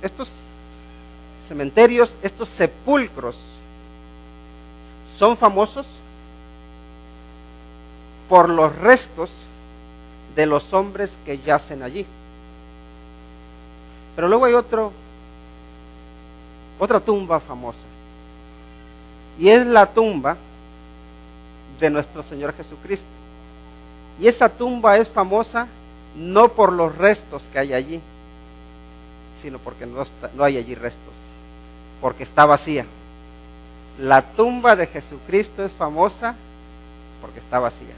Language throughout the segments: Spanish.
estos cementerios, estos sepulcros, son famosos por los restos de los hombres que yacen allí. Pero luego hay otra tumba famosa, y es la tumba de nuestro Señor Jesucristo. Y esa tumba es famosa no por los restos que hay allí, sino porque no hay allí restos, porque está vacía. La tumba de Jesucristo es famosa porque está vacía.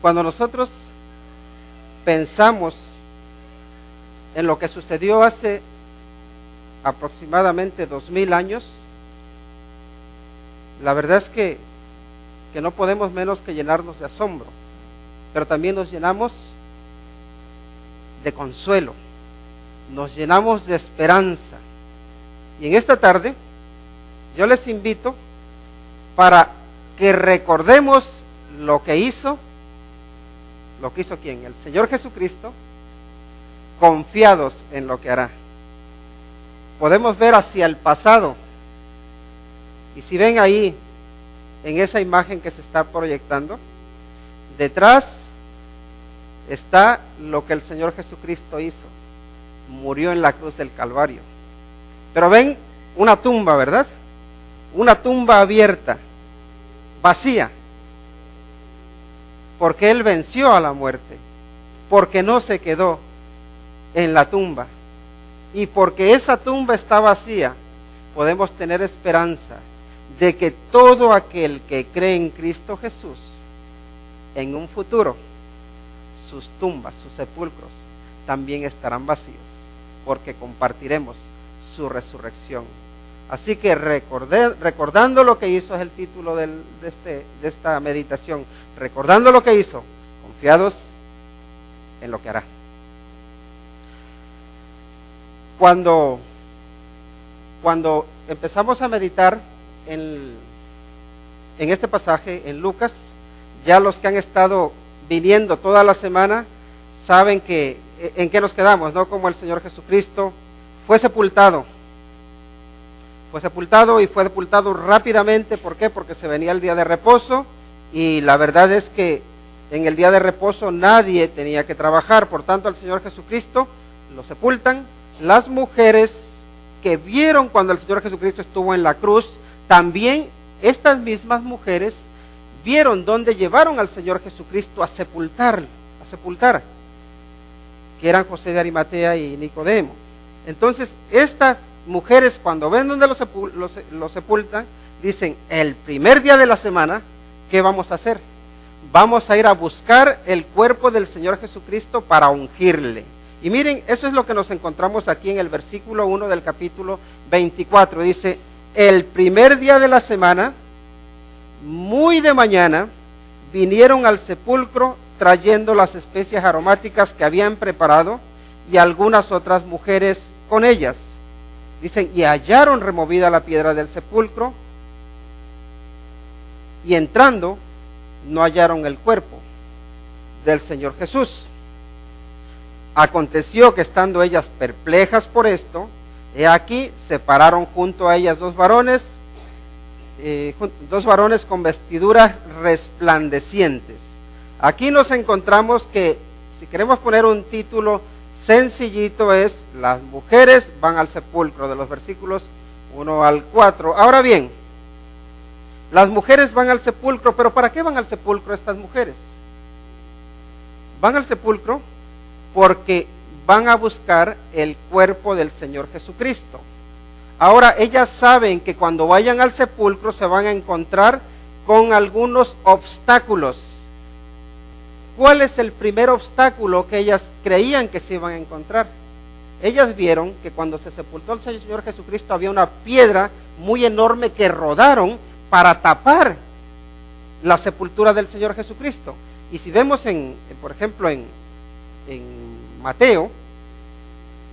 Cuando nosotros pensamos en lo que sucedió hace aproximadamente 2000 años, la verdad es que no podemos menos que llenarnos de asombro, pero también nos llenamos de consuelo, nos llenamos de esperanza. Y en esta tarde yo les invito para que recordemos lo que hizo ¿quién? El Señor Jesucristo, confiados en lo que hará. Podemos ver hacia el pasado, y si ven ahí en esa imagen que se está proyectando, detrás está lo que el Señor Jesucristo hizo. Murió en la cruz del Calvario. Pero ven una tumba, ¿verdad? Una tumba abierta, vacía, porque Él venció a la muerte, porque no se quedó en la tumba, y porque esa tumba está vacía, podemos tener esperanza de que todo aquel que cree en Cristo Jesús, en un futuro, sus tumbas, sus sepulcros, también estarán vacíos, porque compartiremos su resurrección. Así que recordando lo que hizo es el título de esta meditación. Recordando lo que hizo, confiados en lo que hará. Cuando empezamos a meditar en este pasaje en Lucas, ya los que han estado viniendo toda la semana saben en qué nos quedamos, ¿no? Como el Señor Jesucristo fue sepultado y fue sepultado rápidamente. ¿Por qué? Porque se venía el día de reposo, y la verdad es que en el día de reposo nadie tenía que trabajar. Por tanto, al Señor Jesucristo lo sepultan. Las mujeres que vieron cuando el Señor Jesucristo estuvo en la cruz, también estas mismas mujeres vieron dónde llevaron al Señor Jesucristo a sepultar, que eran José de Arimatea y Nicodemo. Entonces, estas mujeres, cuando ven donde lo sepultan, dicen: el primer día de la semana, ¿qué vamos a hacer? Vamos a ir a buscar el cuerpo del Señor Jesucristo para ungirle. Y miren, eso es lo que nos encontramos aquí en el versículo 1 del capítulo 24. Dice: el primer día de la semana, muy de mañana, vinieron al sepulcro trayendo las especias aromáticas que habían preparado, y algunas otras mujeres con ellas. Dicen: y hallaron removida la piedra del sepulcro, y entrando no hallaron el cuerpo del Señor Jesús. Aconteció que, estando ellas perplejas por esto, he aquí se pararon junto a ellas dos varones con vestiduras resplandecientes. Aquí nos encontramos que, si queremos poner un título sencillito, es: las mujeres van al sepulcro, de los versículos 1 al 4. Ahora bien, las mujeres van al sepulcro, pero ¿para qué van al sepulcro estas mujeres? Van al sepulcro porque van a buscar el cuerpo del Señor Jesucristo. Ahora, ellas saben que cuando vayan al sepulcro se van a encontrar con algunos obstáculos. ¿Cuál es el primer obstáculo que ellas creían que se iban a encontrar? Ellas vieron que cuando se sepultó el Señor Jesucristo había una piedra muy enorme que rodaron para tapar la sepultura del Señor Jesucristo. Y si vemos por ejemplo en Mateo,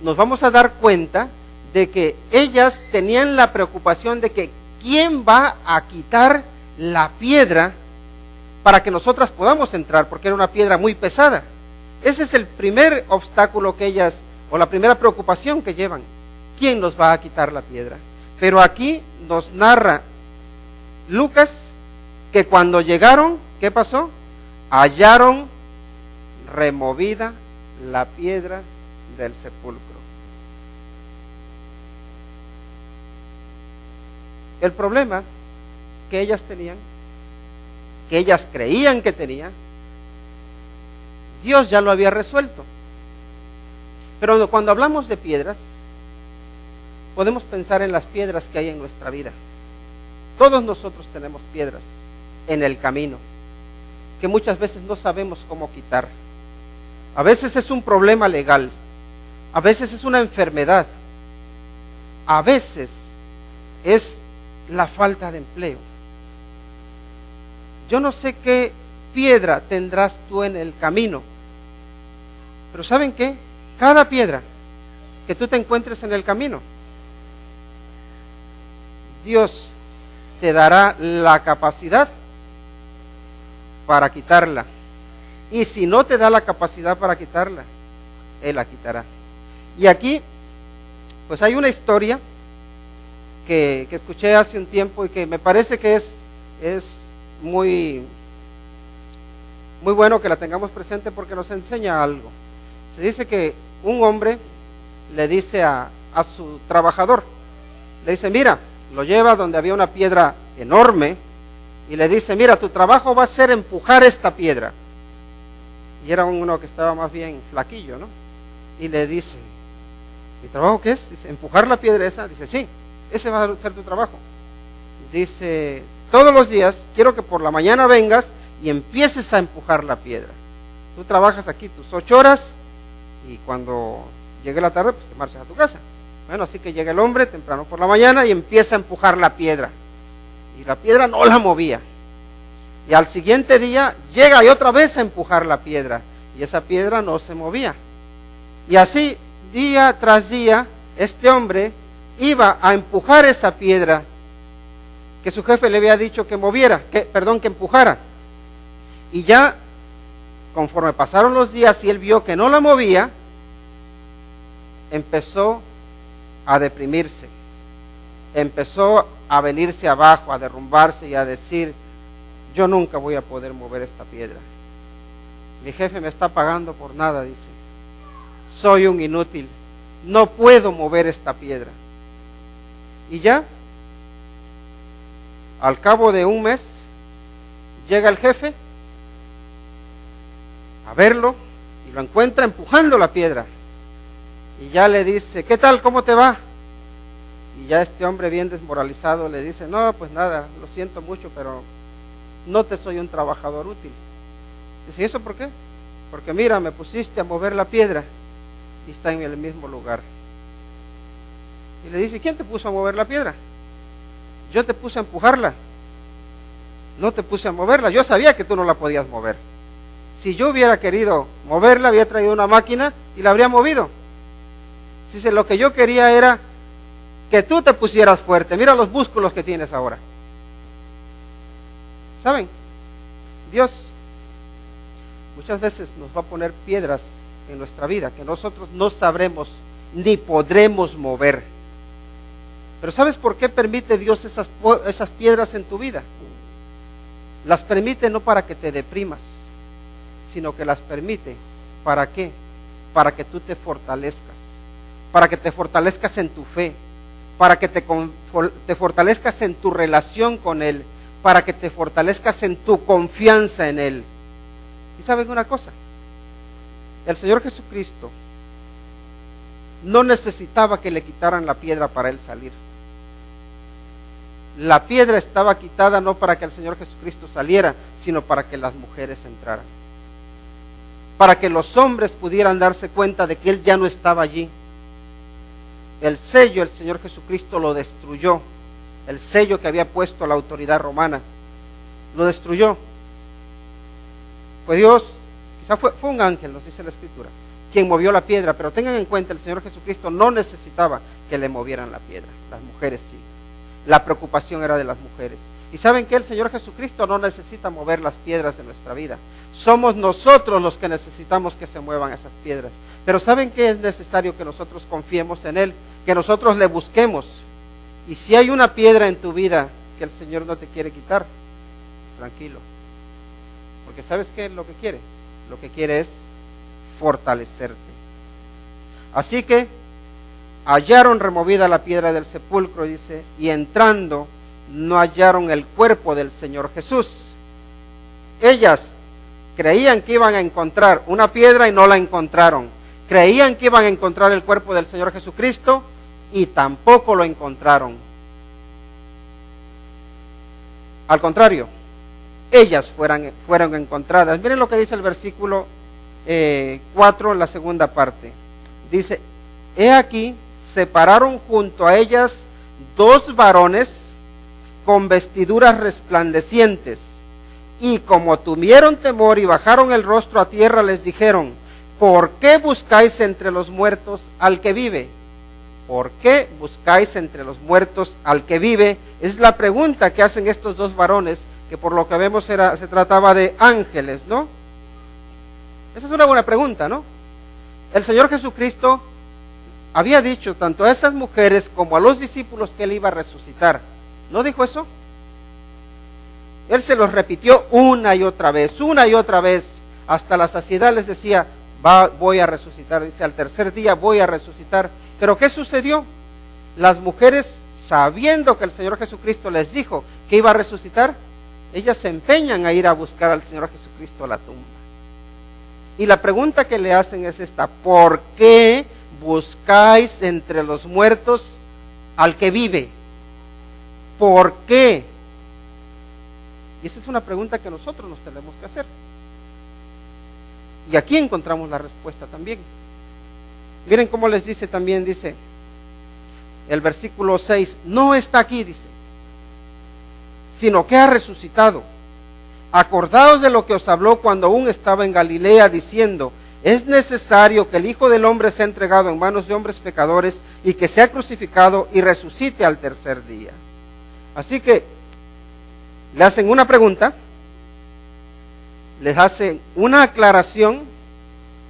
nos vamos a dar cuenta de que ellas tenían la preocupación de que ¿quién va a quitar la piedra para que nosotras podamos entrar? Porque era una piedra muy pesada. Ese es el primer obstáculo que ellas, o la primera preocupación que llevan. ¿Quién nos va a quitar la piedra? Pero aquí nos narra Lucas que cuando llegaron, ¿qué pasó? Hallaron removida la piedra del sepulcro. El problema que ellas tenían, que ellas creían que tenían, Dios ya lo había resuelto. Pero cuando hablamos de piedras, podemos pensar en las piedras que hay en nuestra vida. Todos nosotros tenemos piedras en el camino, que muchas veces no sabemos cómo quitar. A veces es un problema legal, a veces es una enfermedad, a veces es la falta de empleo. Yo no sé qué piedra tendrás tú en el camino, pero ¿saben qué? Cada piedra que tú te encuentres en el camino, Dios te dará la capacidad para quitarla. Y si no te da la capacidad para quitarla, Él la quitará. Y aquí, pues hay una historia que escuché hace un tiempo y que me parece que es muy bueno que la tengamos presente porque nos enseña algo. Se dice que un hombre le dice a su trabajador, le dice, mira, lo lleva donde había una piedra enorme y le dice, mira, tu trabajo va a ser empujar esta piedra. Y era uno que estaba más bien flaquillo, ¿no? Y le dice, ¿mi trabajo qué es? Dice, empujar la piedra esa. Dice, sí, ese va a ser tu trabajo. Dice, todos los días quiero que por la mañana vengas y empieces a empujar la piedra. Tú trabajas aquí tus 8 horas y cuando llegue la tarde, pues te marchas a tu casa. Bueno, así que llega el hombre temprano por la mañana y empieza a empujar la piedra. Y la piedra no la movía. Y al siguiente día llega y otra vez a empujar la piedra. Y esa piedra no se movía. Y así, día tras día, este hombre iba a empujar esa piedra que su jefe le había dicho que moviera, que empujara. Y ya, conforme pasaron los días y él vio que no la movía, empezó a deprimirse, empezó a venirse abajo, a derrumbarse y a decir, yo nunca voy a poder mover esta piedra. Mi jefe me está pagando por nada, dice. Soy un inútil, no puedo mover esta piedra. Y ya, al cabo de un mes, llega el jefe a verlo y lo encuentra empujando la piedra. Y ya le dice, ¿qué tal? ¿Cómo te va? Y ya este hombre bien desmoralizado le dice, no, pues nada, lo siento mucho, pero no te soy un trabajador útil. Dice, ¿y eso por qué? Porque mira, me pusiste a mover la piedra y está en el mismo lugar. Y le dice, ¿quién te puso a mover la piedra? Yo te puse a empujarla, no te puse a moverla, yo sabía que tú no la podías mover. Si yo hubiera querido moverla, había traído una máquina y la habría movido. Dice, lo que yo quería era que tú te pusieras fuerte, mira los músculos que tienes ahora. ¿Saben? Dios muchas veces nos va a poner piedras en nuestra vida que nosotros no sabremos ni podremos mover. Pero ¿sabes por qué permite Dios esas piedras en tu vida? Las permite no para que te deprimas, sino que las permite, ¿para qué? Para que tú te fortalezcas, para que te fortalezcas en tu fe, para que te fortalezcas en tu relación con Él, para que te fortalezcas en tu confianza en Él. ¿Y saben una cosa? El Señor Jesucristo no necesitaba que le quitaran la piedra para Él salir. La piedra estaba quitada no para que el Señor Jesucristo saliera, sino para que las mujeres entraran. Para que los hombres pudieran darse cuenta de que Él ya no estaba allí. El sello, el Señor Jesucristo lo destruyó. El sello que había puesto la autoridad romana, lo destruyó. Pues Dios, quizá fue un ángel, nos dice la Escritura, quien movió la piedra, pero tengan en cuenta, el Señor Jesucristo no necesitaba que le movieran la piedra, las mujeres sí. La preocupación era de las mujeres. Y saben que el Señor Jesucristo no necesita mover las piedras de nuestra vida. Somos nosotros los que necesitamos que se muevan esas piedras. Pero ¿saben qué es necesario? Que nosotros confiemos en Él, que nosotros le busquemos. Y si hay una piedra en tu vida que el Señor no te quiere quitar, tranquilo. Porque ¿sabes qué es lo que quiere? Lo que quiere es fortalecerte. Así que hallaron removida la piedra del sepulcro, dice, y entrando no hallaron el cuerpo del Señor Jesús. Ellas creían que iban a encontrar una piedra y no la encontraron. Creían que iban a encontrar el cuerpo del Señor Jesucristo y tampoco lo encontraron. Al contrario, ellas fueron encontradas. Miren lo que dice el versículo 4, la segunda parte. Dice, he aquí, se pararon junto a ellas dos varones con vestiduras resplandecientes, y como tuvieron temor y bajaron el rostro a tierra, les dijeron, ¿por qué buscáis entre los muertos al que vive? ¿Por qué buscáis entre los muertos al que vive? Es la pregunta que hacen estos dos varones, que por lo que vemos se trataba de ángeles, ¿no? Esa es una buena pregunta, ¿no? El Señor Jesucristo había dicho tanto a esas mujeres como a los discípulos que Él iba a resucitar. ¿No dijo eso? Él se los repitió una y otra vez, hasta la saciedad les decía, voy a resucitar, dice, al tercer día voy a resucitar. Pero ¿qué sucedió? Las mujeres, sabiendo que el Señor Jesucristo les dijo que iba a resucitar, ellas se empeñan a ir a buscar al Señor Jesucristo a la tumba. Y la pregunta que le hacen es esta, ¿por qué buscáis entre los muertos al que vive? ¿Por qué? Y esa es una pregunta que nosotros nos tenemos que hacer. Y aquí encontramos la respuesta también. Miren cómo les dice también, dice el versículo 6, no está aquí, dice, sino que ha resucitado. Acordaos de lo que os habló cuando aún estaba en Galilea, diciendo, es necesario que el Hijo del Hombre sea entregado en manos de hombres pecadores y que sea crucificado y resucite al tercer día. Así que le hacen una pregunta, les hacen una aclaración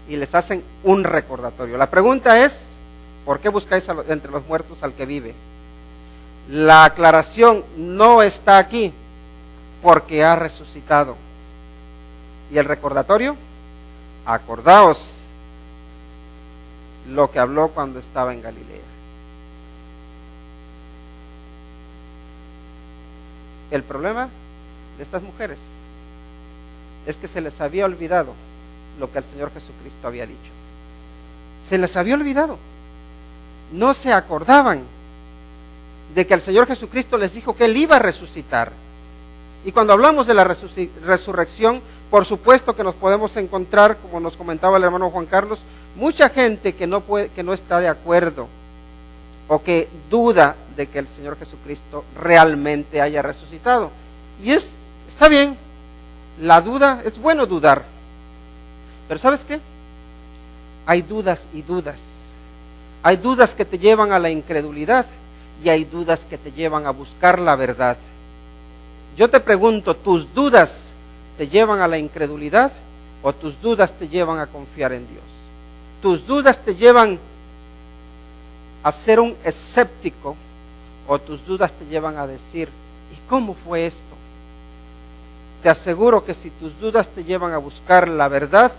y les hacen un recordatorio. La pregunta es, ¿por qué buscáis entre los muertos al que vive? La aclaración no está aquí, porque ha resucitado. Y el recordatorio, acordaos lo que habló cuando estaba en Galilea. El problema de estas mujeres es que se les había olvidado lo que el Señor Jesucristo había dicho. Se les había olvidado. No se acordaban de que el Señor Jesucristo les dijo que Él iba a resucitar. Y cuando hablamos de la resurrección, por supuesto que nos podemos encontrar, como nos comentaba el hermano Juan Carlos, mucha gente que no está de acuerdo o que duda de que el Señor Jesucristo realmente haya resucitado. Y está bien, la duda, es bueno dudar. Pero ¿sabes qué? Hay dudas y dudas. Hay dudas que te llevan a la incredulidad y hay dudas que te llevan a buscar la verdad. Yo te pregunto, ¿tus dudas te llevan a la incredulidad o tus dudas te llevan a confiar en Dios? ¿Tus dudas te llevan a ser un escéptico o tus dudas te llevan a decir, ¿y cómo fue esto? Te aseguro que si tus dudas te llevan a buscar la verdad,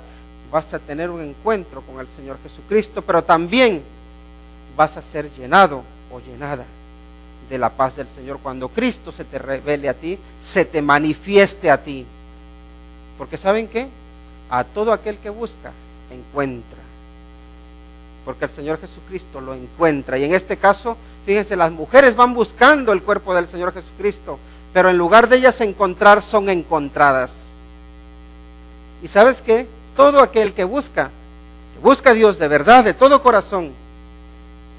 vas a tener un encuentro con el Señor Jesucristo, pero también vas a ser llenado o llenada de la paz del Señor cuando Cristo se te revele a ti, se te manifieste a ti. Porque ¿saben qué? A todo aquel que busca, encuentra. Porque el Señor Jesucristo lo encuentra. Y en este caso, fíjense, las mujeres van buscando el cuerpo del Señor Jesucristo, pero en lugar de ellas encontrar, son encontradas. ¿Y sabes qué? Todo aquel que busca a Dios de verdad, de todo corazón,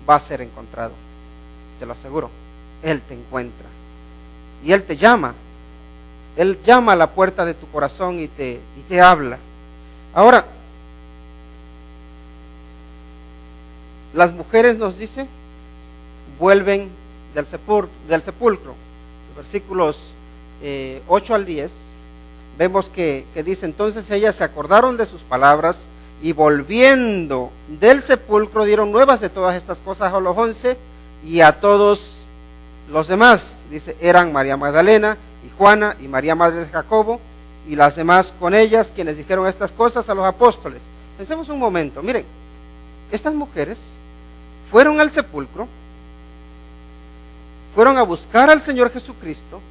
va a ser encontrado. Te lo aseguro. Él te encuentra. Y Él te llama. Él llama a la puerta de tu corazón y te habla. Ahora, las mujeres, nos dice, vuelven del sepulcro. Los versículos 8 al 10, vemos que dice, entonces ellas se acordaron de sus palabras y volviendo del sepulcro dieron nuevas de todas estas cosas a los 11 y a todos los demás. Dice, eran María Magdalena y Juana y María madre de Jacobo y las demás con ellas, quienes dijeron estas cosas a los apóstoles. Pensemos un momento, miren, estas mujeres fueron al sepulcro, fueron a buscar al Señor Jesucristo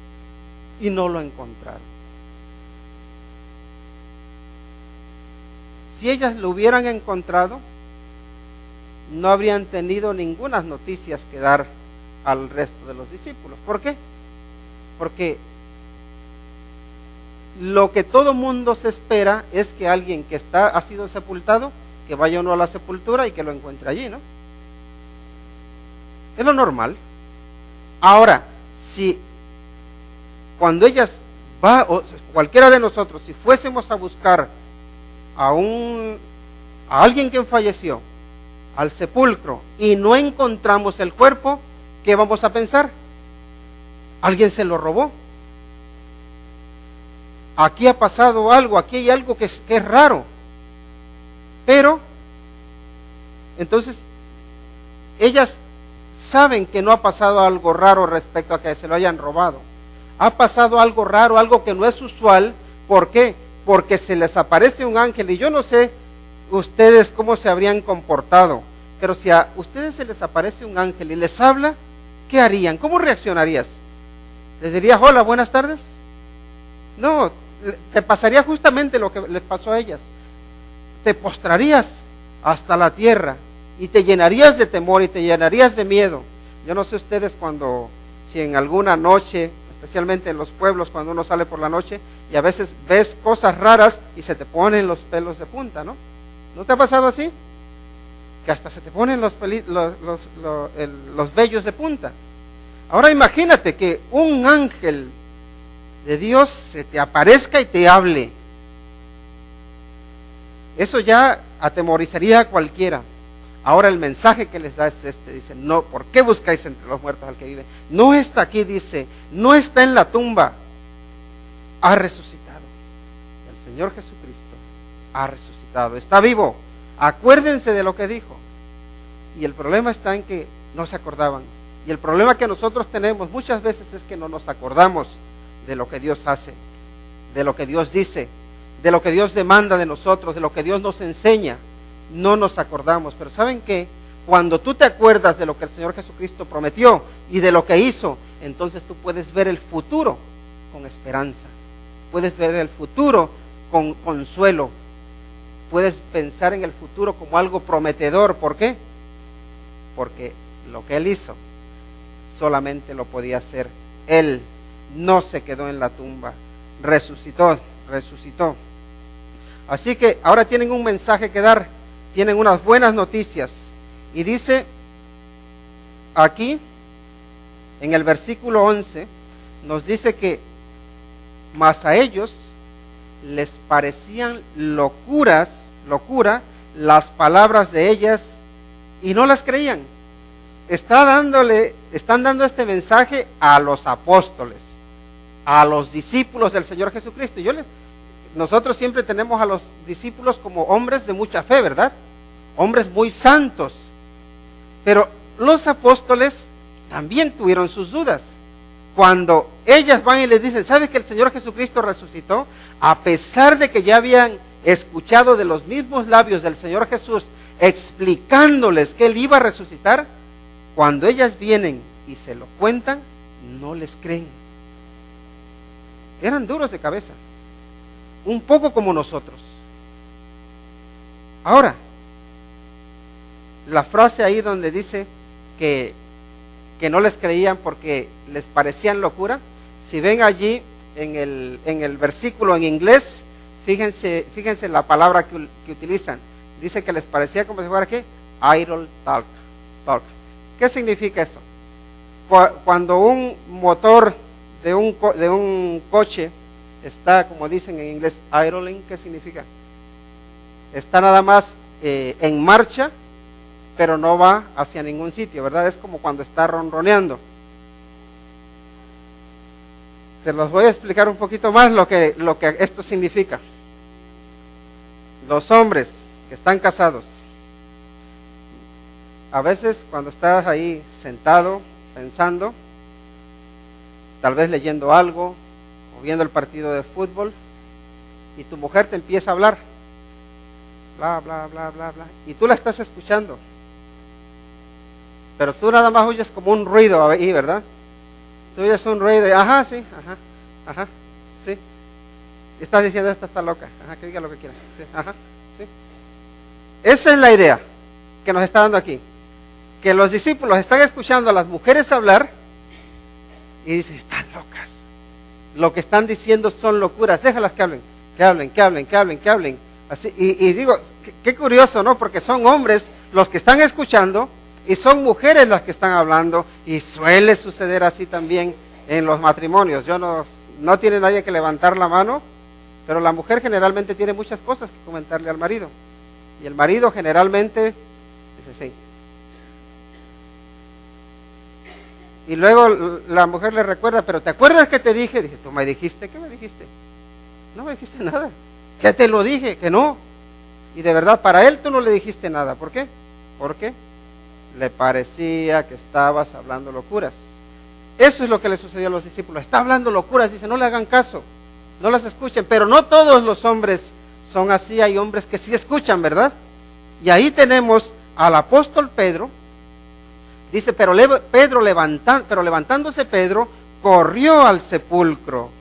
y no lo encontraron. Si ellas lo hubieran encontrado, no habrían tenido ninguna noticias que dar al resto de los discípulos. ¿Por qué? Porque lo que todo mundo se espera es que alguien que ha sido sepultado, que vaya uno a la sepultura y que lo encuentre allí, ¿no? Es lo normal. Ahora, si cuando ellas o cualquiera de nosotros, si fuésemos a buscar a alguien que falleció, al sepulcro, y no encontramos el cuerpo, ¿qué vamos a pensar? Alguien se lo robó. Aquí ha pasado algo, aquí hay algo que es raro. Pero, entonces, ellas saben que no ha pasado algo raro respecto a que se lo hayan robado. Ha pasado algo raro, algo que no es usual. ¿Por qué? Porque se les aparece un ángel, y yo no sé ustedes cómo se habrían comportado, pero si a ustedes se les aparece un ángel y les habla, ¿qué harían? ¿Cómo reaccionarías? ¿Les dirías, hola, buenas tardes? No, te pasaría justamente lo que les pasó a ellas. Te postrarías hasta la tierra y te llenarías de temor y te llenarías de miedo. Yo no sé ustedes si en alguna noche, especialmente en los pueblos, cuando uno sale por la noche y a veces ves cosas raras y se te ponen los pelos de punta, ¿no? ¿No te ha pasado así? Que hasta se te ponen los vellos de punta. Ahora imagínate que un ángel de Dios se te aparezca y te hable. Eso ya atemorizaría a cualquiera. Ahora el mensaje que les da es este, dice, no, ¿por qué buscáis entre los muertos al que vive? No está aquí, dice, no está en la tumba, ha resucitado. El Señor Jesucristo ha resucitado, está vivo. Acuérdense de lo que dijo. Y el problema está en que no se acordaban. Y el problema que nosotros tenemos muchas veces es que no nos acordamos de lo que Dios hace, de lo que Dios dice, de lo que Dios demanda de nosotros, de lo que Dios nos enseña. No nos acordamos, pero ¿saben qué? Cuando tú te acuerdas de lo que el Señor Jesucristo prometió y de lo que hizo, entonces tú puedes ver el futuro con esperanza, puedes ver el futuro con consuelo, puedes pensar en el futuro como algo prometedor. ¿Por qué? Porque lo que Él hizo solamente lo podía hacer Él. No se quedó en la tumba, resucitó. Así que ahora tienen un mensaje que dar, tienen unas buenas noticias. Y dice aquí, en el versículo 11, nos dice que mas a ellos les parecían locura las palabras de ellas y no las creían. Están dando este mensaje a los apóstoles, a los discípulos del Señor Jesucristo. Nosotros siempre tenemos a los discípulos como hombres de mucha fe, ¿verdad? Hombres muy santos. Pero los apóstoles también tuvieron sus dudas. Cuando ellas van y les dicen, ¿sabes que el Señor Jesucristo resucitó? A pesar de que ya habían escuchado de los mismos labios del Señor Jesús explicándoles que Él iba a resucitar, cuando ellas vienen y se lo cuentan, no les creen. Eran duros de cabeza, un poco como nosotros. Ahora, la frase ahí donde dice que no les creían porque les parecían locura, si ven allí en el versículo en inglés, fíjense la palabra que utilizan. Dice que les parecía como si fuera ¿qué? Idle talk. ¿Qué significa eso? Cuando un motor de un coche está, como dicen en inglés, idling, ¿qué significa? Está nada más en marcha, pero no va hacia ningún sitio, ¿verdad? Es como cuando está ronroneando. Se los voy a explicar un poquito más lo que esto significa. Los hombres que están casados, a veces cuando estás ahí sentado, pensando, tal vez leyendo algo o viendo el partido de fútbol, y tu mujer te empieza a hablar, bla, bla, bla, bla, bla, y tú la estás escuchando, pero tú nada más oyes como un ruido ahí, ¿verdad? Tú oyes un ruido de, ajá, sí, ajá, sí. Y estás diciendo, esta está loca, ajá, que diga lo que quiera, sí, ajá, sí. Esa es la idea que nos está dando aquí, que los discípulos están escuchando a las mujeres hablar y dicen, están locas, lo que están diciendo son locuras, déjalas que hablen, que hablen. Así, y digo, qué curioso, ¿no? Porque son hombres los que están escuchando y son mujeres las que están hablando, y suele suceder así también en los matrimonios. No tiene nadie que levantar la mano, pero la mujer generalmente tiene muchas cosas que comentarle al marido, y el marido generalmente dice sí. Y luego la mujer le recuerda, pero ¿te acuerdas que te dije? Dice, ¿tú me dijiste? ¿Qué me dijiste? No me dijiste nada. ¿Qué te lo dije? Que no. Y de verdad, para él tú no le dijiste nada. ¿Por qué? Porque le parecía que estabas hablando locuras. Eso es lo que le sucedió a los discípulos. Está hablando locuras. Dice, no le hagan caso, no las escuchen. Pero no todos los hombres son así. Hay hombres que sí escuchan, ¿verdad? Y ahí tenemos al apóstol Pedro. Dice, pero levantándose Pedro, corrió al sepulcro.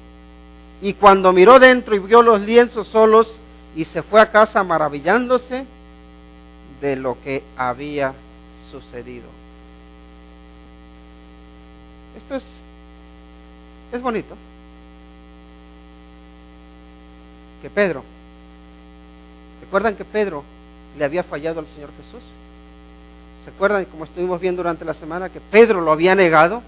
Y cuando miró dentro y vio los lienzos solos, y se fue a casa maravillándose de lo que había sucedido. Esto es bonito. Que Pedro, ¿recuerdan que Pedro le había fallado al Señor Jesús? ¿Se acuerdan, como estuvimos viendo durante la semana, que Pedro lo había negado?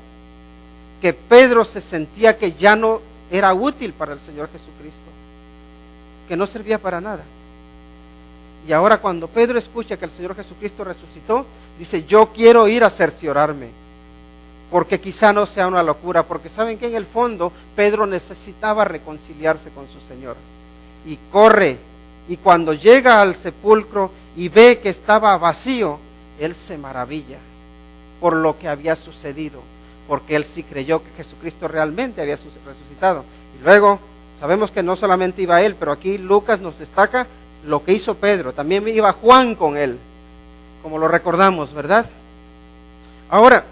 Que Pedro se sentía que ya no era útil para el Señor Jesucristo, que no servía para nada. Y ahora cuando Pedro escucha que el Señor Jesucristo resucitó, dice, yo quiero ir a cerciorarme, porque quizá no sea una locura, porque saben que en el fondo Pedro necesitaba reconciliarse con su Señor. Y corre, y cuando llega al sepulcro y ve que estaba vacío, él se maravilla por lo que había sucedido, porque él sí creyó que Jesucristo realmente había resucitado. Y luego sabemos que no solamente iba él, pero aquí Lucas nos destaca lo que hizo Pedro. También iba Juan con él, como lo recordamos, ¿verdad? Ahora,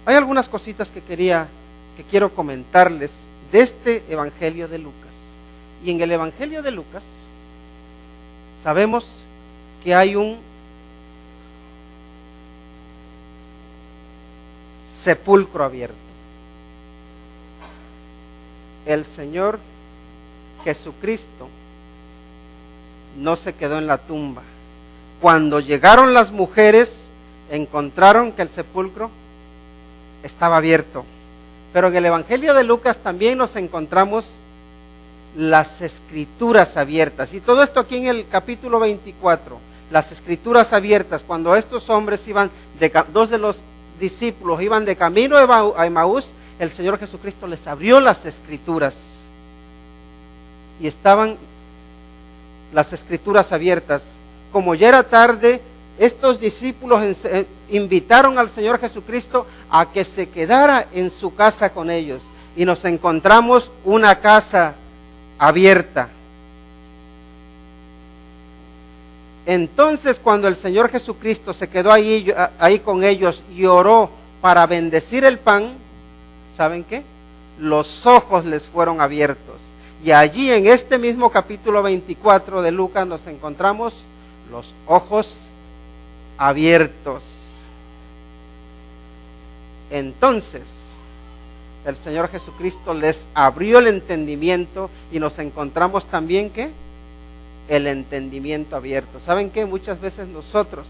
hay algunas cositas que quiero comentarles de este Evangelio de Lucas. Y en el Evangelio de Lucas sabemos que hay un sepulcro abierto. El Señor Jesucristo no se quedó en la tumba. Cuando llegaron las mujeres, encontraron que el sepulcro estaba abierto. Pero en el Evangelio de Lucas también nos encontramos las escrituras abiertas. Y todo esto aquí en el capítulo 24, las escrituras abiertas, cuando estos hombres iban, dos de los discípulos iban de camino a Emaús, el Señor Jesucristo les abrió las escrituras y estaban las escrituras abiertas. Como ya era tarde, estos discípulos invitaron al Señor Jesucristo a que se quedara en su casa con ellos, y nos encontramos una casa abierta. Entonces, cuando el Señor Jesucristo se quedó ahí con ellos y oró para bendecir el pan, ¿saben qué? Los ojos les fueron abiertos. Y allí en este mismo capítulo 24 de Lucas nos encontramos los ojos abiertos. Entonces, el Señor Jesucristo les abrió el entendimiento y nos encontramos también ¿qué? El entendimiento abierto. ¿Saben qué? Muchas veces nosotros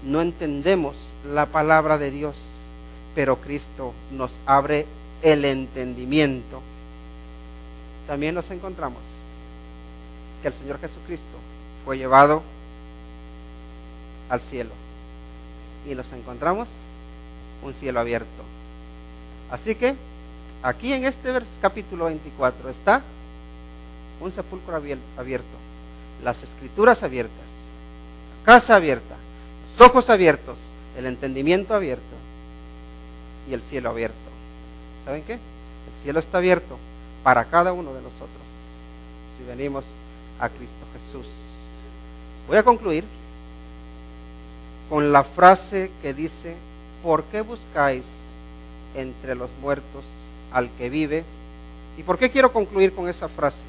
no entendemos la palabra de Dios, pero Cristo nos abre el entendimiento. También nos encontramos que el Señor Jesucristo fue llevado al cielo y nos encontramos un cielo abierto. Así que aquí en este capítulo 24 está un sepulcro abierto, las escrituras abiertas, la casa abierta, los ojos abiertos, el entendimiento abierto y el cielo abierto. ¿Saben qué? El cielo está abierto para cada uno de nosotros si venimos a Cristo Jesús. Voy a concluir con la frase que dice: ¿por qué buscáis entre los muertos al que vive? ¿Y por qué quiero concluir con esa frase?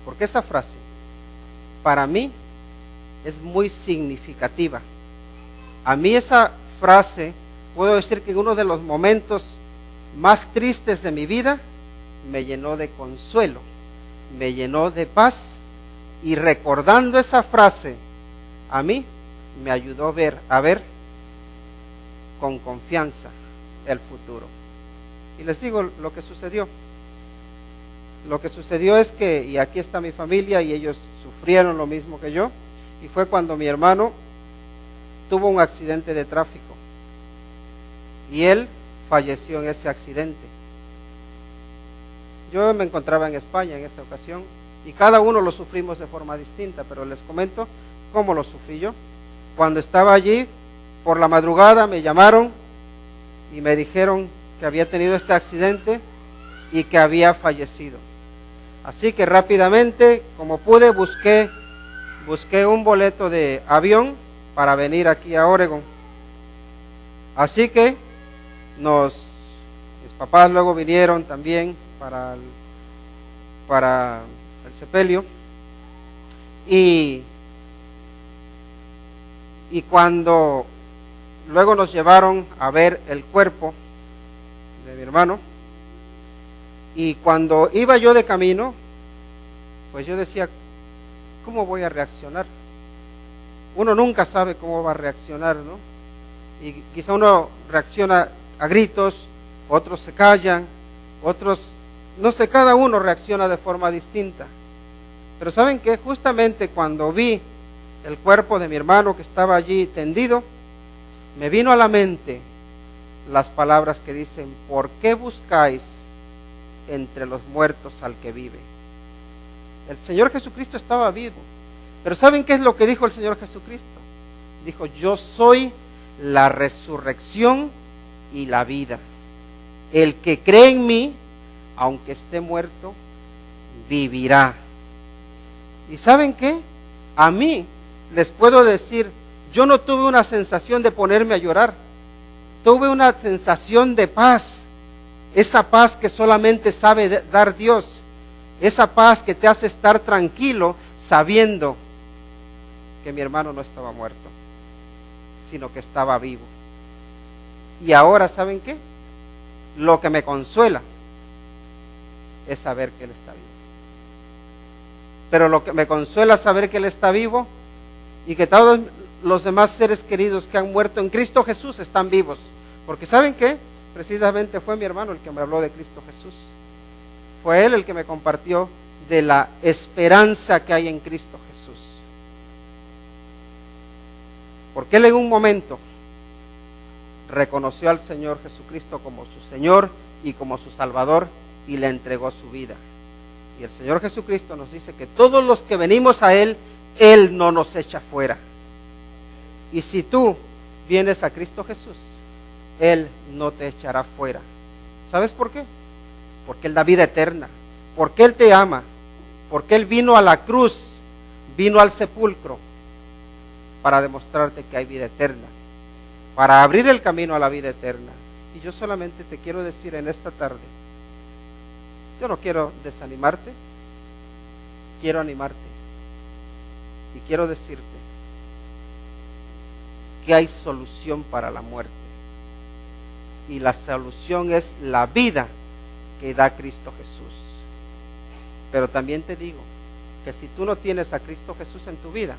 Porque esa frase para mí es muy significativa. A mí esa frase, puedo decir que en uno de los momentos más tristes de mi vida, me llenó de consuelo, me llenó de paz, y recordando esa frase, a mí me ayudó a ver con confianza el futuro. Y les digo lo que sucedió. Lo que sucedió es que, y aquí está mi familia, y ellos sufrieron lo mismo que yo, y fue cuando mi hermano tuvo un accidente de tráfico, y él falleció en ese accidente. Yo me encontraba en España en esa ocasión, y cada uno lo sufrimos de forma distinta, pero les comento cómo lo sufrí yo. Cuando estaba allí, por la madrugada me llamaron y me dijeron que había tenido este accidente y que había fallecido. Así que rápidamente, como pude, busqué un boleto de avión para venir aquí a Oregon. Así que mis papás luego vinieron también para el sepelio, y cuando luego nos llevaron a ver el cuerpo de mi hermano, y cuando iba yo de camino, pues yo decía, ¿cómo voy a reaccionar? Uno nunca sabe cómo va a reaccionar, ¿no? Y quizá uno reacciona a gritos, otros se callan, otros, no sé, cada uno reacciona de forma distinta. Pero ¿saben qué? Justamente cuando vi el cuerpo de mi hermano que estaba allí tendido, me vino a la mente las palabras que dicen: ¿por qué buscáis entre los muertos al que vive? El Señor Jesucristo estaba vivo. Pero ¿saben qué es lo que dijo el Señor Jesucristo? Dijo: yo soy la resurrección y la vida. El que cree en mí, aunque esté muerto, vivirá. ¿Y saben qué? A mí les puedo decir, yo no tuve una sensación de ponerme a llorar. Tuve una sensación de paz. Esa paz que solamente sabe dar Dios. Esa paz que te hace estar tranquilo sabiendo que mi hermano no estaba muerto, sino que estaba vivo. Y ahora, ¿saben qué? Lo que me consuela es saber que Él está vivo. Pero lo que me consuela es saber que Él está vivo y que todos los demás seres queridos que han muerto en Cristo Jesús están vivos. Porque ¿saben qué? Precisamente fue mi hermano el que me habló de Cristo Jesús. Fue él el que me compartió de la esperanza que hay en Cristo Jesús. Porque él en un momento reconoció al Señor Jesucristo como su Señor y como su Salvador y le entregó su vida. Y el Señor Jesucristo nos dice que todos los que venimos a Él, Él no nos echa fuera. Y si tú vienes a Cristo Jesús, Él no te echará fuera. ¿Sabes por qué? Porque Él da vida eterna, porque Él te ama, porque Él vino a la cruz, vino al sepulcro para demostrarte que hay vida eterna, para abrir el camino a la vida eterna. Y yo solamente te quiero decir en esta tarde, yo no quiero desanimarte, quiero animarte y quiero decirte que hay solución para la muerte. Y la solución es la vida que da Cristo Jesús. Pero también te digo que si tú no tienes a Cristo Jesús en tu vida,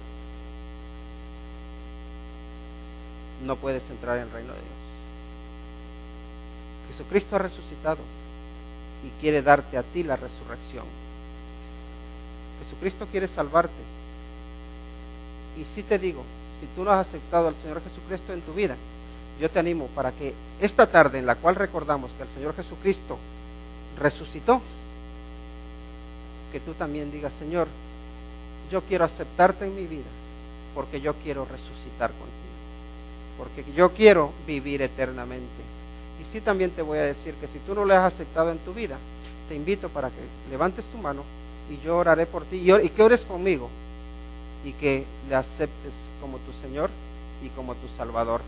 no puedes entrar en el reino de Dios. Jesucristo ha resucitado y quiere darte a ti la resurrección. Jesucristo quiere salvarte. Y sí te digo, si tú no has aceptado al Señor Jesucristo en tu vida, yo te animo para que esta tarde en la cual recordamos que el Señor Jesucristo resucitó, que tú también digas, Señor, yo quiero aceptarte en mi vida, porque yo quiero resucitar contigo, porque yo quiero vivir eternamente. Y sí, también te voy a decir que si tú no lo has aceptado en tu vida, te invito para que levantes tu mano y yo oraré por ti y que ores conmigo y que le aceptes como tu Señor y como tu Salvador.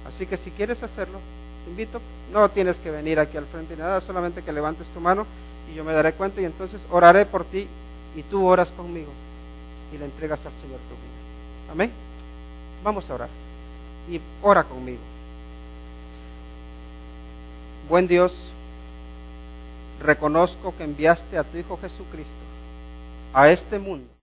Así que si quieres hacerlo, te invito, no tienes que venir aquí al frente ni nada, solamente que levantes tu mano y yo me daré cuenta y entonces oraré por ti y tú oras conmigo y le entregas al Señor tu vida. Amén. Vamos a orar y ora conmigo. Buen Dios, reconozco que enviaste a tu Hijo Jesucristo a este mundo